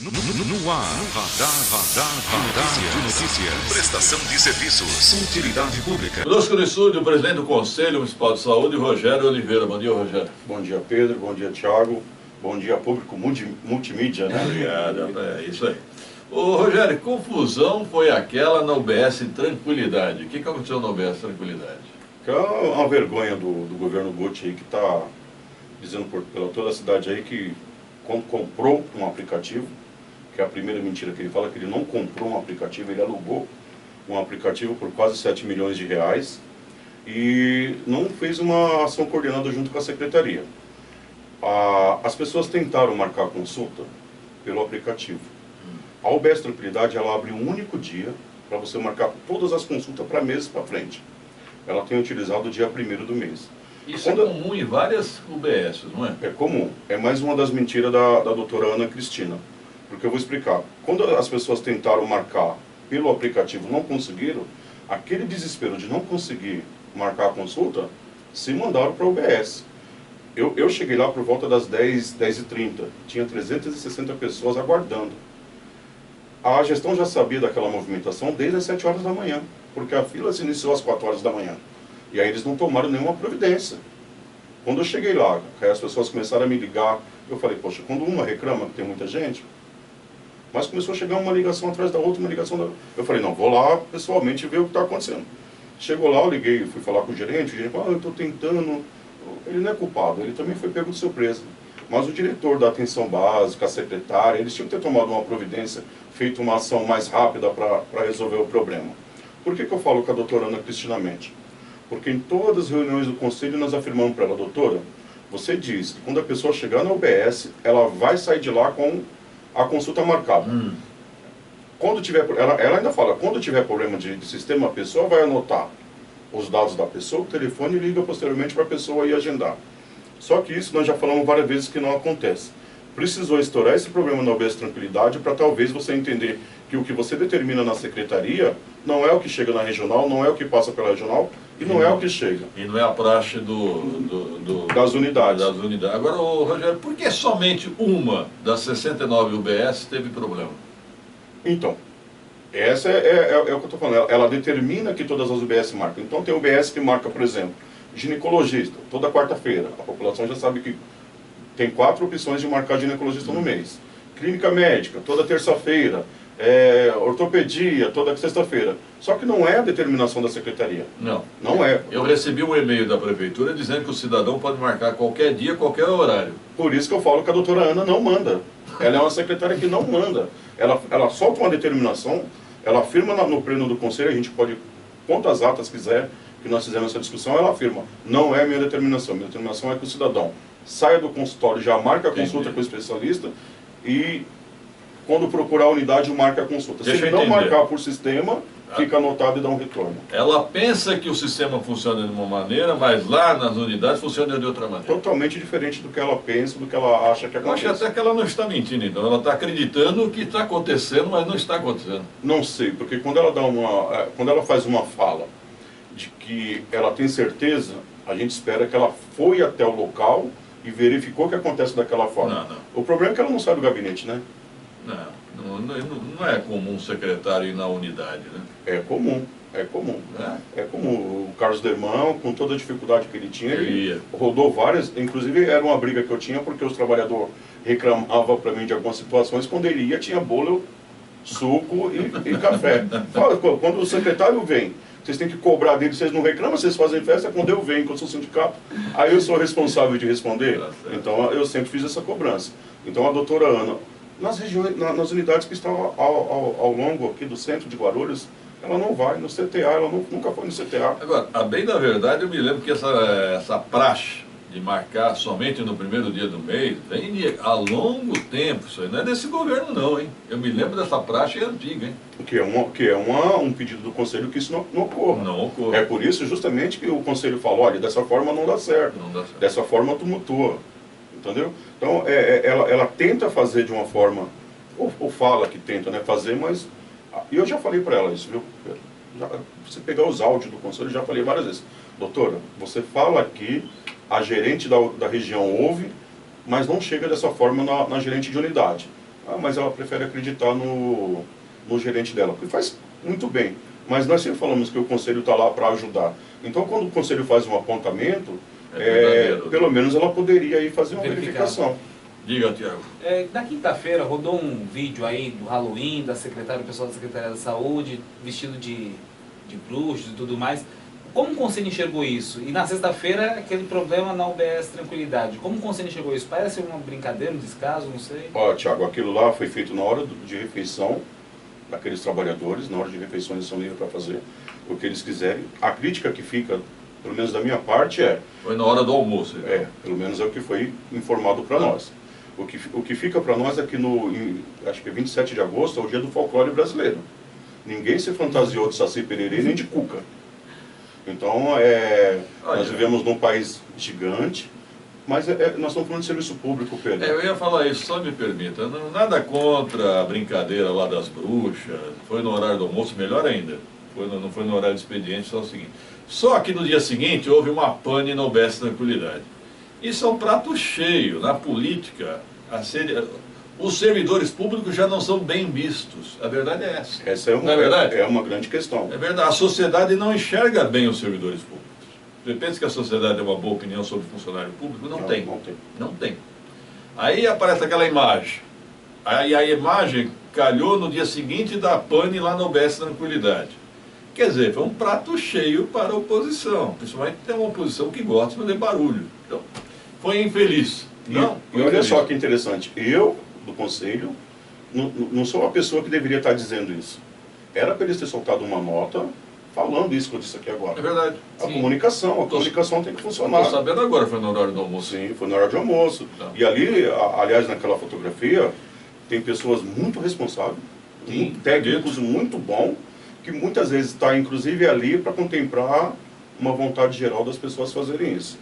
No ar, Radar de Notícias. Prestação de serviços. Utilidade pública. Conosco no estúdio, o presidente do Conselho Municipal de Saúde, Rogério Oliveira. Bom dia, Rogério. Bom dia, Pedro. Bom dia, Thiago. Bom dia, público multimídia, né? Obrigado, é isso aí. Ô, Rogério, que confusão foi aquela na UBS Tranquilidade? O que aconteceu na UBS Tranquilidade? Que é uma vergonha do governo Guti aí, que está dizendo pela toda a cidade aí que comprou um aplicativo, que é a primeira mentira que ele fala, que ele não comprou um aplicativo, ele alugou um aplicativo por quase 7 milhões de reais e não fez uma ação coordenada junto com a secretaria. As pessoas tentaram marcar a consulta pelo aplicativo. A UBS Tranquilidade, ela abre um único dia para você marcar todas as consultas para meses para frente. Ela tem utilizado o dia 1º do mês. Isso é comum em várias UBS, não é? É comum. É mais uma das mentiras da doutora Ana Cristina. Porque eu vou explicar. Quando as pessoas tentaram marcar pelo aplicativo e não conseguiram, aquele desespero de não conseguir marcar a consulta, se mandaram para a UBS. Eu cheguei lá por volta das 10h30. Tinha 360 pessoas aguardando. A gestão já sabia daquela movimentação desde as 7 horas da manhã, porque a fila se iniciou às 4 horas da manhã. E aí eles não tomaram nenhuma providência. Quando eu cheguei lá, as pessoas começaram a me ligar, eu falei, poxa, quando uma reclama, que tem muita gente, mas começou a chegar uma ligação atrás da outra, uma ligação da... Eu falei, não, vou lá pessoalmente ver o que está acontecendo. Chegou lá, eu liguei, fui falar com o gerente falou, eu estou tentando... Ele não é culpado, ele também foi pego de surpresa. Mas o diretor da atenção básica, a secretária, eles tinham que ter tomado uma providência, feito uma ação mais rápida para resolver o problema. Por que eu falo com a doutora Ana Cristina Mente? Porque em todas as reuniões do Conselho nós afirmamos para ela, doutora, você diz que quando a pessoa chegar na UBS, ela vai sair de lá com a consulta marcada. Quando tiver, ela ainda fala, quando tiver problema de sistema, a pessoa vai anotar os dados da pessoa, o telefone, e liga posteriormente para a pessoa ir agendar. Só que isso nós já falamos várias vezes que não acontece. Precisou estourar esse problema na UBS Tranquilidade para talvez você entender que o que você determina na secretaria não é o que chega na regional, não é o que passa pela regional e não é o que chega. E não é a praxe das unidades. Agora, Rogério, por que somente uma das 69 UBS teve problema? Então, essa é o que eu estou falando. Ela determina que todas as UBS marcam. Então tem UBS que marca, por exemplo, ginecologista, toda quarta-feira. A população já sabe que tem 4 opções de marcar ginecologista no mês. Clínica médica, toda terça-feira. Ortopedia, toda sexta-feira. Só que não é a determinação da secretaria. Não é. Eu recebi um e-mail da prefeitura dizendo que o cidadão pode marcar qualquer dia, qualquer horário. Por isso que eu falo que a doutora Ana não manda. Ela é uma secretária que não manda. Ela solta uma determinação, ela afirma no pleno do conselho, a gente pode, quantas atas quiser, que nós fizemos essa discussão, ela afirma, não é minha determinação é que o cidadão saia do consultório, já marca a consulta com o especialista e quando procurar a unidade, marca a consulta. Se ele não marcar por sistema, fica anotado e dá um retorno. Ela pensa que o sistema funciona de uma maneira, mas lá nas unidades funciona de outra maneira. Totalmente diferente do que ela pensa, do que ela acha que acontece. Eu acho até que ela não está mentindo, então. Ela está acreditando que está acontecendo, mas não está acontecendo. Não sei, porque quando ela faz uma fala de que ela tem certeza, a gente espera que ela foi até o local e verificou que acontece daquela forma. Não. O problema é que ela não sai do gabinete, né? Não é comum um secretário ir na unidade, né? É comum. É comum. O Carlos Dermão, com toda a dificuldade que ele tinha, ele rodou várias, inclusive era uma briga que eu tinha, porque os trabalhadores reclamavam para mim de algumas situações, quando ele ia tinha bolo, suco e café. Quando o secretário vem, vocês têm que cobrar dele, vocês não reclamam, vocês fazem festa, quando eu venho, que eu sou sindicato, aí eu sou responsável de responder. Então eu sempre fiz essa cobrança. Então a doutora Ana, nas regiões, nas unidades que estão ao longo aqui do centro de Guarulhos, ela não vai no CTA, ela nunca foi no CTA. Agora, a bem da verdade, eu me lembro que essa praxe de marcar somente no primeiro dia do mês vem há longo tempo. Isso aí não é desse governo não, hein? Eu me lembro dessa praxe antiga, hein? Que é um pedido do Conselho que isso não ocorra. Não ocorra. É por isso justamente que o Conselho falou, olha, dessa forma não dá certo. Dessa forma tumultua. Entendeu? Então, ela tenta fazer de uma forma, ou fala que tenta, né, fazer, mas... E eu já falei para ela isso, viu? Você pegar os áudios do Conselho, eu já falei várias vezes. Doutora, você fala aqui, a gerente da região ouve, mas não chega dessa forma na gerente de unidade. Ah, mas ela prefere acreditar no gerente dela, que faz muito bem. Mas nós sempre falamos que o conselho está lá para ajudar. Então, quando o conselho faz um apontamento, pelo menos ela poderia aí fazer uma verificação. Diga, Tiago. Na quinta-feira rodou um vídeo aí do Halloween, o pessoal da Secretaria da Saúde, vestido de bruxos e tudo mais. Como o conselho enxergou isso? E na sexta-feira, aquele problema na UBS Tranquilidade. Como o conselho enxergou isso? Parece uma brincadeira, um descaso, não sei. Ó, Tiago, aquilo lá foi feito na hora de refeição daqueles trabalhadores, na hora de refeição eles são livres para fazer o que eles quiserem. A crítica que fica, pelo menos da minha parte, foi na hora do almoço. Pelo menos é o que foi informado para nós. O que fica para nós é que acho que é 27 de agosto, é o dia do folclore brasileiro. Ninguém se fantasiou de Saci Pererê nem de Cuca. Então, nós vivemos num país gigante, mas nós estamos falando de serviço público, Pedro. Eu ia falar isso, só me permita. Nada contra a brincadeira lá das bruxas, foi no horário do almoço, melhor ainda. Não foi no horário do expediente, só o seguinte. Só que no dia seguinte houve uma pane na UBS Tranquilidade. Isso é um prato cheio. Na política, os servidores públicos já não são bem vistos. A verdade é essa. Essa não é verdade? É uma grande questão. É verdade. A sociedade não enxerga bem os servidores públicos. Você pensa que a sociedade tem uma boa opinião sobre o funcionário público? Não tem. Não tem. Aí aparece aquela imagem. Aí a imagem calhou no dia seguinte da pane lá no UBS Tranquilidade. Quer dizer, foi um prato cheio para a oposição. Principalmente tem uma oposição que gosta de fazer barulho. Então, foi infeliz. E olha só que interessante. Eu, do Conselho, não sou a pessoa que deveria estar dizendo isso. Era para eles terem soltado uma nota falando isso que eu disse aqui agora. É verdade. A comunicação tem que funcionar. Estou sabendo agora, foi na hora do almoço. Sim, foi na hora do almoço. Então. E ali, aliás, naquela fotografia, tem pessoas muito responsáveis, técnicos muito bons, que muitas vezes está, inclusive, ali para contemplar uma vontade geral das pessoas fazerem isso.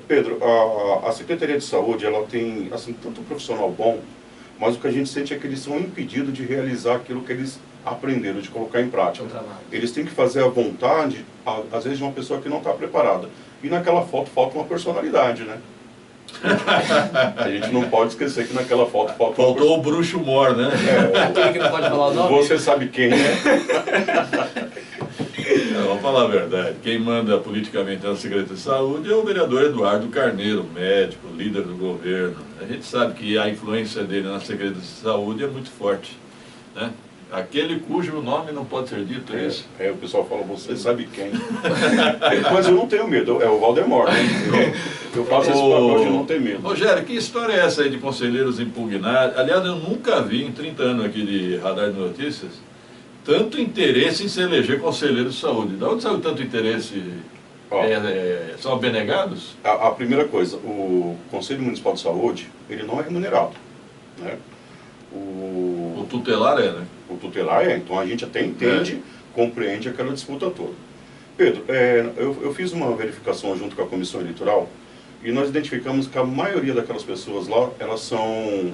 Pedro, a Secretaria de Saúde, ela tem, assim, tanto profissional bom, mas o que a gente sente é que eles são impedidos de realizar aquilo que eles aprenderam, de colocar em prática. Eles têm que fazer a vontade, às vezes, de uma pessoa que não está preparada. E naquela foto falta uma personalidade, né? A gente não pode esquecer que naquela foto faltou o bruxo mor, né? Aquele que não pode falar o nome? Você sabe quem, né? Vamos falar a verdade. Quem manda politicamente na Secretaria de Saúde é o vereador Eduardo Carneiro, médico, líder do governo. A gente sabe que a influência dele na Secretaria de Saúde é muito forte, né? Aquele cujo nome não pode ser dito, é isso? O pessoal fala, você sabe quem. Mas eu não tenho medo, é o Valdemar, né? Eu faço esse papel de não ter medo. Rogério, que história é essa aí de conselheiros impugnados? Aliás, eu nunca vi, em 30 anos aqui de Radar de Notícias, tanto interesse em se eleger conselheiro de saúde. De onde saiu tanto interesse? São abnegados? A primeira coisa, o Conselho Municipal de Saúde, ele não é remunerado, né? O tutelar né? O tutelar então a gente até entende, compreende aquela disputa toda. Pedro, eu fiz uma verificação junto com a Comissão Eleitoral e nós identificamos que a maioria daquelas pessoas lá, elas são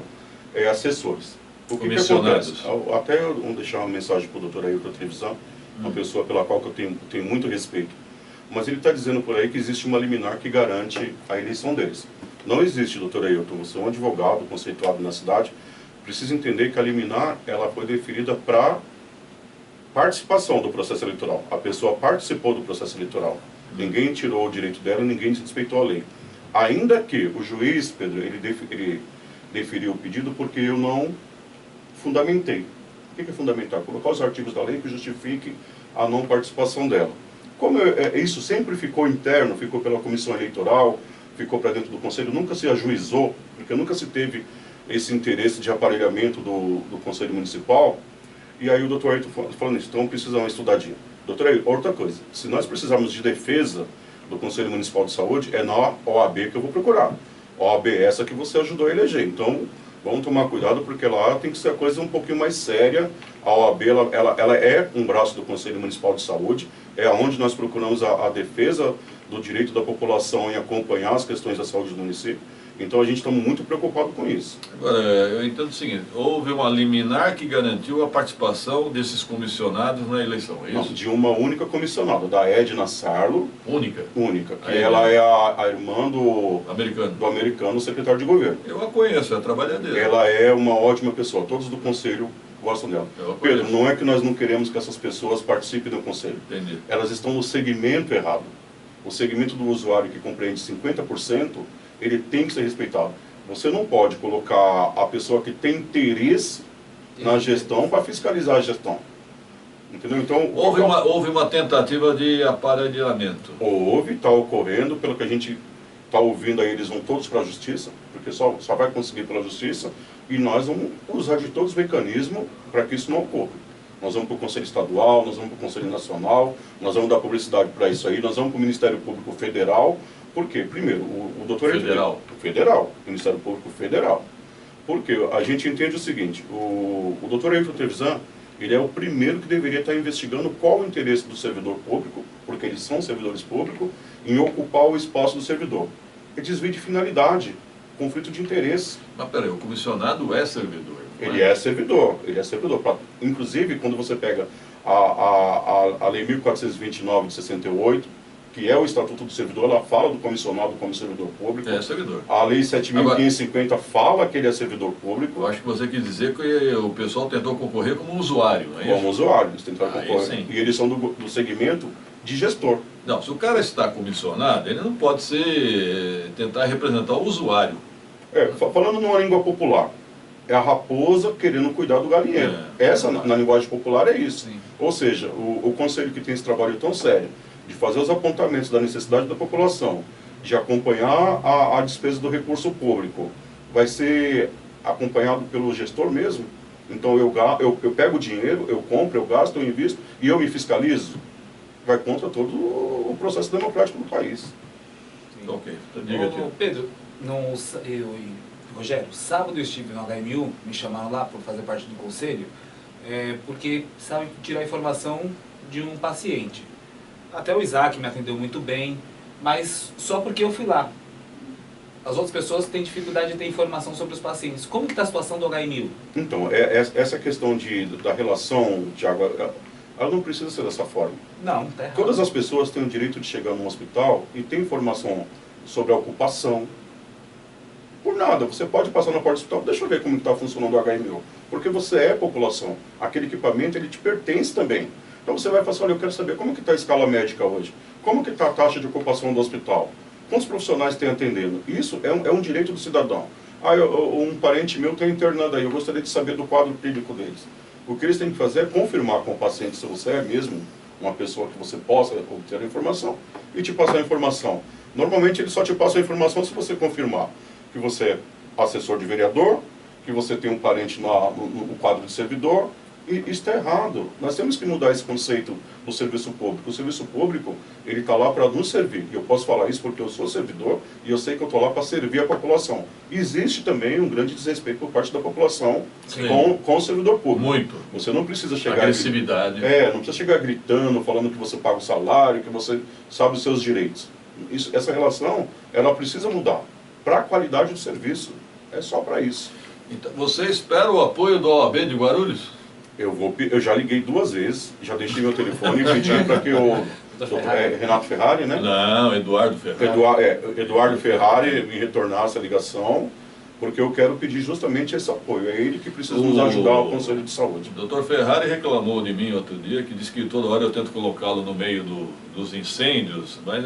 assessores. O que acontece? Até eu vou deixar uma mensagem para o doutor Ailton Trevisan, uma pessoa pela qual eu tenho muito respeito. Mas ele está dizendo por aí que existe uma liminar que garante a eleição deles. Não existe, doutor Ailton. Você é um advogado conceituado na cidade, precisa entender que a liminar ela foi definida para participação do processo eleitoral. A pessoa participou do processo eleitoral. Ninguém tirou o direito dela, ninguém desrespeitou a lei. Ainda que o juiz, Pedro, ele deferiu o pedido porque eu não fundamentei. O que é fundamentar? Colocar os artigos da lei que justifiquem a não participação dela. Como isso sempre ficou interno, ficou pela comissão eleitoral, ficou para dentro do conselho, nunca se ajuizou, porque nunca se teve esse interesse de aparelhamento do Conselho Municipal, e aí o doutor Ailton falando isso, então precisa dar uma estudadinha. Doutor Ailton, outra coisa, se nós precisarmos de defesa do Conselho Municipal de Saúde, é na OAB que eu vou procurar. OAB é essa que você ajudou a eleger, então vamos tomar cuidado, porque lá tem que ser a coisa um pouquinho mais séria. A OAB, ela é um braço do Conselho Municipal de Saúde, é onde nós procuramos a defesa do direito da população em acompanhar as questões da saúde do município. Então a gente está muito preocupado com isso. Agora, eu entendo o seguinte, houve uma liminar que garantiu a participação desses comissionados na eleição, é Não, isso? de uma única comissionada, da Edna Sarlo, Única, que Aí, ela é a irmã do americano. americano secretário de governo. Eu a conheço, é a trabalhadeira. Ela é uma ótima pessoa, todos do conselho gostam dela. Eu a conheço. Pedro, não é que nós não queremos que essas pessoas participem do conselho. Entendi. Elas estão no segmento errado. O segmento do usuário que compreende 50%, ele tem que ser respeitado. Você não pode colocar a pessoa que tem interesse na gestão para fiscalizar a gestão. Entendeu? Então, Houve uma tentativa de aparelhamento. houve, está ocorrendo, pelo que a gente está ouvindo aí, eles vão todos para a justiça, porque só vai conseguir pela justiça, e nós vamos usar de todos os mecanismos para que isso não ocorra. Nós vamos para o Conselho Estadual, nós vamos para o Conselho Nacional, nós vamos dar publicidade para isso aí, nós vamos para o Ministério Público Federal. Por quê? Primeiro, o doutor... Federal, Ministério Público Federal. Porque a gente entende o seguinte, o doutor Ailton Trevisan, ele é o primeiro que deveria estar investigando qual o interesse do servidor público, porque eles são servidores públicos, em ocupar o espaço do servidor. É desvio de finalidade, conflito de interesse. Mas peraí, o comissionado é servidor. não Ele é servidor. Inclusive, quando você pega a Lei 1429 de 68, que é o Estatuto do Servidor, ela fala do comissionado como servidor público. É servidor. A Lei 7.550 fala que ele é servidor público. Eu acho que você quis dizer que o pessoal tentou concorrer como usuário, não é isso? Como usuário, eles tentaram Aí concorrer. sim. E eles são do segmento de gestor. Não, se o cara está comissionado, ele não pode tentar representar o usuário. Falando numa língua popular, é a raposa querendo cuidar do galinheiro. Essa, na linguagem popular, é isso. Sim. Ou seja, o conselho que tem esse trabalho tão sério, de fazer os apontamentos da necessidade da população, de acompanhar a despesa do recurso público, vai ser acompanhado pelo gestor mesmo. Então eu pego o dinheiro, eu compro, eu gasto, eu invisto e eu me fiscalizo. Vai contra todo o processo democrático do país. Sim. Ok, então diga, tio. Pedro, Rogério, sábado eu estive no HMU, me chamaram lá por fazer parte do conselho, porque precisavam tirar informação de um paciente. Até o Isaac me atendeu muito bem, mas só porque eu fui lá. As outras pessoas têm dificuldade de ter informação sobre os pacientes. Como que está a situação do HMU? Então, essa questão da relação, Thiago, ela não precisa ser dessa forma. Não, está errado. Todas as pessoas têm o direito de chegar num hospital e ter informação sobre a ocupação. Por nada, você pode passar na porta do hospital, deixa eu ver como está funcionando o HMU. Porque você é população. Aquele equipamento, ele te pertence também. Então você vai falar, olha, eu quero saber como que está a escala médica hoje. Como que está a taxa de ocupação do hospital. Quantos profissionais tem atendendo? Isso é um direito do cidadão. Um parente meu está internado aí, eu gostaria de saber do quadro clínico deles. O que eles têm que fazer é confirmar com o paciente se você é mesmo uma pessoa que você possa obter a informação e te passar a informação. Normalmente eles só te passam a informação se você confirmar que você é assessor de vereador, que você tem um parente no quadro de servidor, e isso está errado. Nós temos que mudar esse conceito do serviço público. O serviço público, ele está lá para nos servir. E eu posso falar isso porque eu sou servidor e eu sei que eu estou lá para servir a população. Existe também um grande desrespeito por parte da população com o servidor público. Muito. Você não precisa chegar... Agressividade. Não precisa chegar gritando, falando que você paga o salário, que você sabe os seus direitos. Essa relação, ela precisa mudar para a qualidade do serviço. É só para isso. Então, você espera o apoio do OAB de Guarulhos? Eu já liguei 2 vezes, já deixei meu telefone e pedi para que o Renato Ferrari, né? Não, Eduardo Ferrari. Eduardo Ferrari me retornasse a ligação, porque eu quero pedir justamente esse apoio. É ele que precisa nos ajudar ao Conselho de Saúde. O Dr. Ferrari reclamou de mim outro dia, que disse que toda hora eu tento colocá-lo no meio dos incêndios, mas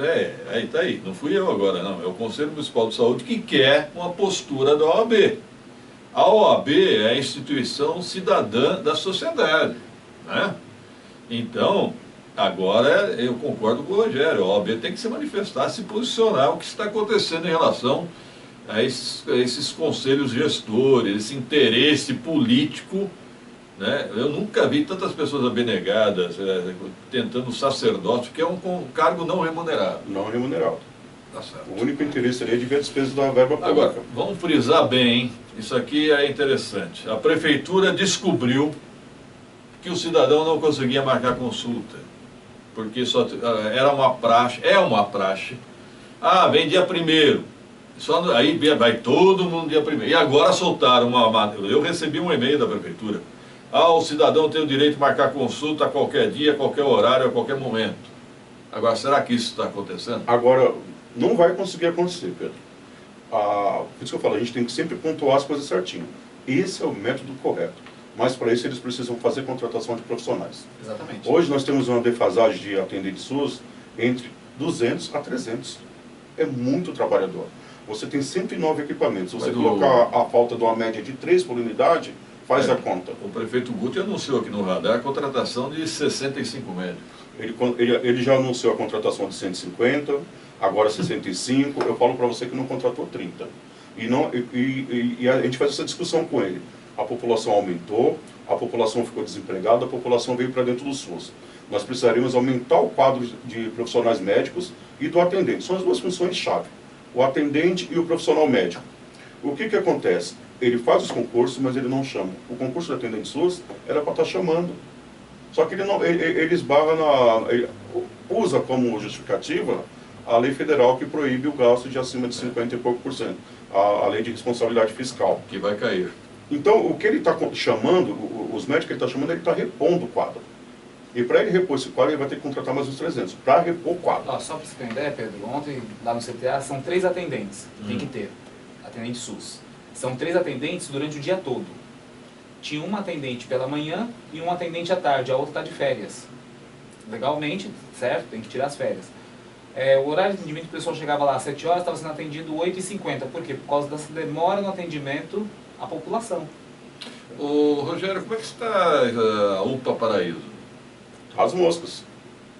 aí tá aí, não fui eu agora não, é o Conselho Municipal de Saúde que quer uma postura da OAB. A OAB é a instituição cidadã da sociedade, né? Então, agora eu concordo com o Rogério, a OAB tem que se manifestar, se posicionar o que está acontecendo em relação a esses conselhos gestores, esse interesse político, né? Eu nunca vi tantas pessoas abnegadas tentando sacerdócio, que é um cargo não remunerado. Não remunerado. Tá certo. O único interesse seria de ver a despesa da verba pública. Agora, vamos frisar bem, hein? Isso aqui é interessante. A prefeitura descobriu que o cidadão não conseguia marcar consulta, porque só era uma praxe, vem dia 1º. Aí vai todo mundo dia primeiro. E agora soltaram eu recebi um e-mail da prefeitura. O cidadão tem o direito de marcar consulta a qualquer dia, a qualquer horário, a qualquer momento. Agora, será que isso está acontecendo? Agora, não vai conseguir acontecer, Pedro. Por isso que eu falo, a gente tem que sempre pontuar as coisas certinho. Esse é o método correto. Mas para isso eles precisam fazer contratação de profissionais. Exatamente. Hoje nós temos uma defasagem de atendentes SUS entre 200 a 300. É muito trabalhador. Você tem 109 equipamentos. Se você colocar a falta de uma média de 3 por unidade, faz a conta. O prefeito Guti anunciou aqui no radar a contratação de 65 médicos. Ele já anunciou a contratação de 150, agora 65. Eu falo para você que não contratou 30. E a gente faz essa discussão com ele. A população aumentou, a população ficou desempregada, a população veio para dentro do SUS. Nós precisaríamos aumentar o quadro de profissionais médicos e do atendente. São as duas funções-chave, o atendente e o profissional médico. O que acontece? Ele faz os concursos, mas ele não chama. O concurso de atendente SUS era para estar chamando. Só que ele esbarra ele usa como justificativa a lei federal que proíbe o gasto de acima de 50 e pouco por cento, a lei de responsabilidade fiscal. Que vai cair. Então, o que ele está chamando, os médicos que ele está chamando, ele está repondo o quadro. E para ele repor esse quadro, ele vai ter que contratar mais uns 300, para repor o quadro. Só para você ter uma ideia, Pedro, ontem lá no CTA são 3 atendentes, tem que ter, atendente SUS. São 3 atendentes durante o dia todo. Tinha uma atendente pela manhã e um atendente à tarde, a outra está de férias. Legalmente, certo, tem que tirar as férias. O horário de atendimento, o pessoal chegava lá às 7 horas, estava sendo atendido 8h50. Por quê? Por causa dessa demora no atendimento à população. Rogério, como é que está a UPA Paraíso? As moscas.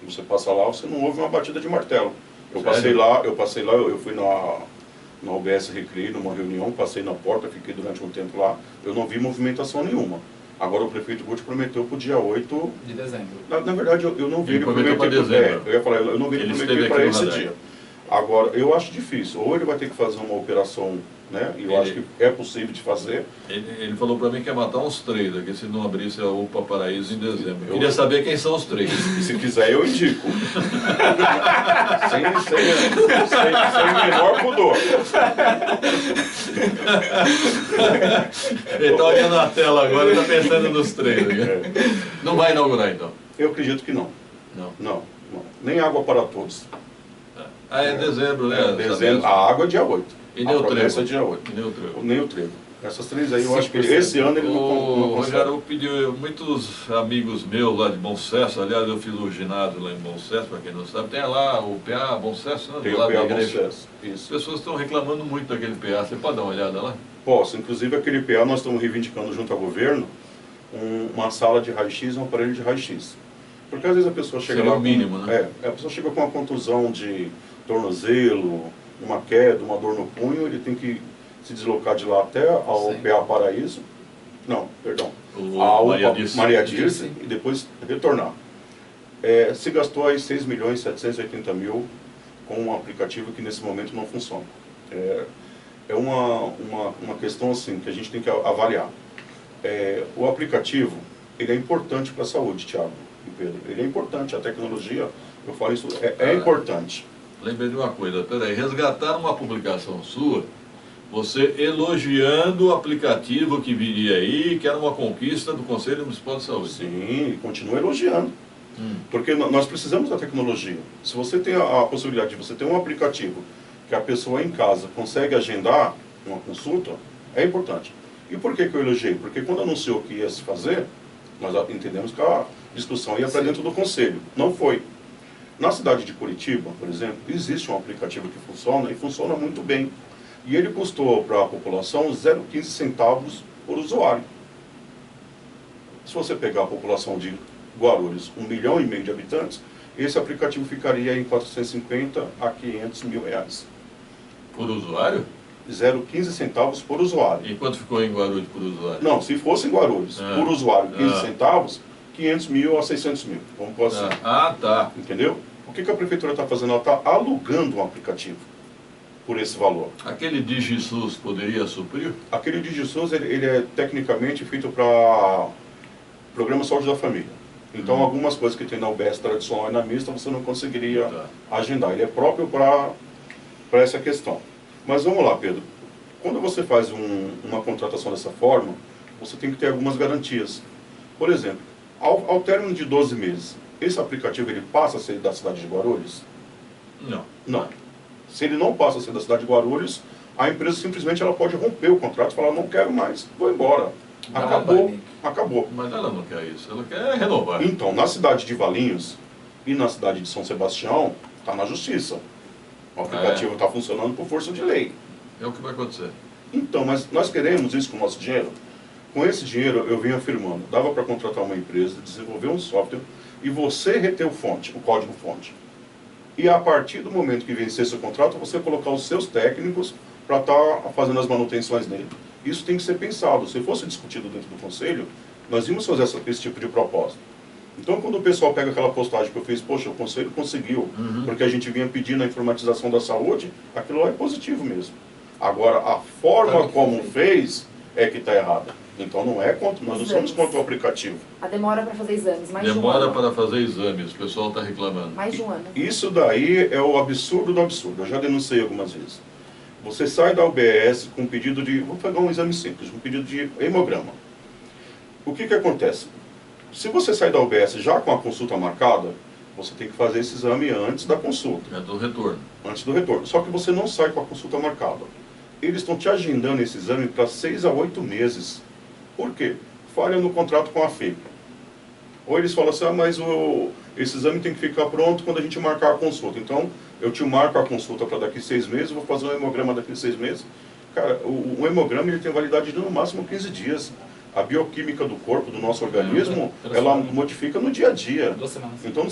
Você passa lá, você não ouve uma batida de martelo. Eu passei lá, eu fui na UBS Recreio, numa reunião, passei na porta, fiquei durante um tempo lá, eu não vi movimentação nenhuma. Agora o prefeito Guti prometeu para o dia 8 de dezembro. Na verdade, eu não vi ele prometer para dezembro. Eu ia falar, eu não vi ele prometer para esse dia. Agora, eu acho difícil. Ou ele vai ter que fazer uma operação, né? E eu acho que é possível de fazer. Ele falou para mim que ia matar uns 3 aqui se não abrisse a UPA Paraíso em dezembro. Eu queria saber quem são os 3. E se quiser, eu indico. sem menor pudor. Ele está olhando na tela agora e está pensando nos 3. Não vai inaugurar, então? Eu acredito que não. Não. Nem água para todos. É dezembro, né? Dezembro. A água é dia 8. E nem o trevo. É dia 8. Nem o trevo. Essas 3 aí, eu acho que esse ano ele não consegue. Rogério, eu pedi muitos amigos meus lá de Bom Sucesso, aliás, eu fiz o ginásio lá em Bom Sucesso, para quem não sabe, tem lá o PA Bom Sucesso, né? Tem o PA Bom Sucesso, isso. As pessoas estão reclamando muito daquele PA, você pode dar uma olhada lá? Posso, inclusive aquele PA nós estamos reivindicando junto ao governo uma sala de raio-x e um aparelho de raio-x. Porque às vezes a pessoa chega seria lá o mínimo, né? A pessoa chega com uma contusão de tornozelo, uma queda, uma dor no punho, ele tem que se deslocar de lá até ao PA Paraíso, não, perdão, ao Maria Dirce e depois retornar. Se gastou aí 6.780.000 com um aplicativo que nesse momento não funciona. É uma questão assim que a gente tem que avaliar. O aplicativo, ele é importante para a saúde, Thiago e Pedro. Ele é importante, a tecnologia, eu falo isso, é importante. Lembrei de uma coisa, peraí, resgatar uma publicação sua, você elogiando o aplicativo que viria aí, que era uma conquista do Conselho Municipal de Saúde. Sim, continua elogiando. Porque nós precisamos da tecnologia. Se você tem a possibilidade de você ter um aplicativo que a pessoa em casa consegue agendar uma consulta, é importante. E por que eu elogiei? Porque quando anunciou que ia se fazer, nós entendemos que a discussão ia para dentro do Conselho. Não foi. Na cidade de Curitiba, por exemplo, existe um aplicativo que funciona e funciona muito bem. E ele custou para a população 0,15 centavos por usuário. Se você pegar a população de Guarulhos, 1,5 milhão de habitantes, esse aplicativo ficaria em 450 a 500 mil reais. Por usuário? 0,15 centavos por usuário. E quanto ficou em Guarulhos por usuário? Não, se fosse em Guarulhos, por usuário, 15 centavos, 500 mil a 600 mil. Vamos pôr assim. Tá. Entendeu? O que a prefeitura está fazendo? Ela está alugando um aplicativo por esse valor. Aquele DigiSUS poderia suprir? Aquele DigiSUS, ele é tecnicamente feito para Programa Saúde da Família. Então, algumas coisas que tem na UBS tradicional e na mista, você não conseguiria agendar. Ele é próprio para essa questão. Mas vamos lá, Pedro. Quando você faz uma contratação dessa forma, você tem que ter algumas garantias. Por exemplo, ao término de 12 meses, esse aplicativo ele passa a ser da cidade de Guarulhos? Não. Não. Se ele não passa a ser da cidade de Guarulhos, a empresa simplesmente ela pode romper o contrato e falar, não quero mais, vou embora. Acabou, acabou. Mas ela não quer isso, ela quer renovar. Então, na cidade de Valinhos e na cidade de São Sebastião, está na justiça. O aplicativo está funcionando por força de lei. É o que vai acontecer. Então, mas nós queremos isso com o nosso dinheiro? Com esse dinheiro, eu venho afirmando, dava para contratar uma empresa, desenvolver um software e você reter o código-fonte. E a partir do momento que vencesse o contrato, você colocar os seus técnicos para estar fazendo as manutenções nele. Isso tem que ser pensado. Se fosse discutido dentro do conselho, nós íamos fazer esse tipo de proposta. Então, quando o pessoal pega aquela postagem que eu fiz, poxa, o conselho conseguiu, porque a gente vinha pedindo a informatização da saúde, aquilo lá é positivo mesmo. Agora, a forma como fez é que está errada. Então, não é contra, nós não somos contra o aplicativo. A demora para fazer exames, mais de um Demora ano. para fazer exames, o pessoal está reclamando. Mais de um ano. Isso daí é o absurdo do absurdo. Eu já denunciei algumas vezes. Você sai da UBS com um pedido de... Vou pegar um exame simples, um pedido de hemograma. O que acontece? Se você sai da UBS já com a consulta marcada, você tem que fazer esse exame antes da consulta. É do retorno. Antes do retorno. Só que você não sai com a consulta marcada. Eles estão te agendando esse exame para 6 a 8 meses. Por quê? Falha no contrato com a FEP. Ou eles falam assim, mas esse exame tem que ficar pronto quando a gente marcar a consulta. Então, eu te marco a consulta para daqui 6 meses, vou fazer um hemograma daqui 6 meses. Cara, o hemograma ele tem validade de no máximo 15 dias. A bioquímica do corpo, do nosso organismo, ela modifica no dia a dia. 2 semanas. Então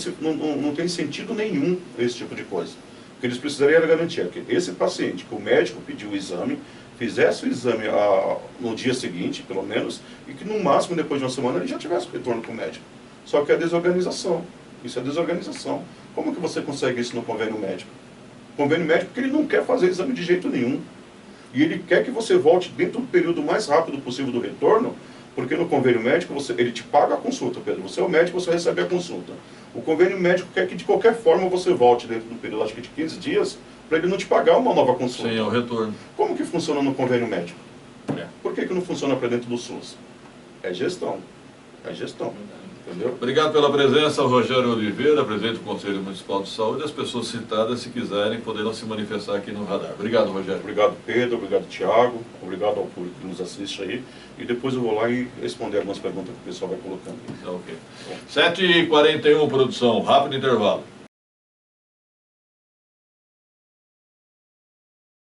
não tem sentido nenhum esse tipo de coisa. O que eles precisariam era garantir que esse paciente, que o médico pediu o exame, fizesse o exame no dia seguinte, pelo menos, e que no máximo depois de uma semana ele já tivesse o retorno com o médico. Só que é desorganização. Isso é desorganização. Como que você consegue isso no convênio médico? Convênio médico porque ele não quer fazer exame de jeito nenhum. E ele quer que você volte dentro do período mais rápido possível do retorno, porque no convênio médico ele te paga a consulta, Pedro. Você é o médico, você recebe a consulta. O convênio médico quer que de qualquer forma você volte dentro do período, acho que de 15 dias, para ele não te pagar uma nova consulta. Sim, é o retorno. Como que funciona no convênio médico? É. Por que não funciona para dentro do SUS? É gestão. É gestão. Entendeu? Obrigado pela presença, Rogério Oliveira, presidente do Conselho Municipal de Saúde. As pessoas citadas, se quiserem, poderão se manifestar aqui no radar. Obrigado, Rogério. Obrigado, Pedro. Obrigado, Tiago. Obrigado ao público que nos assiste aí. E depois eu vou lá e responder algumas perguntas que o pessoal vai colocando. Tá ok. 7h41, produção. Rápido intervalo.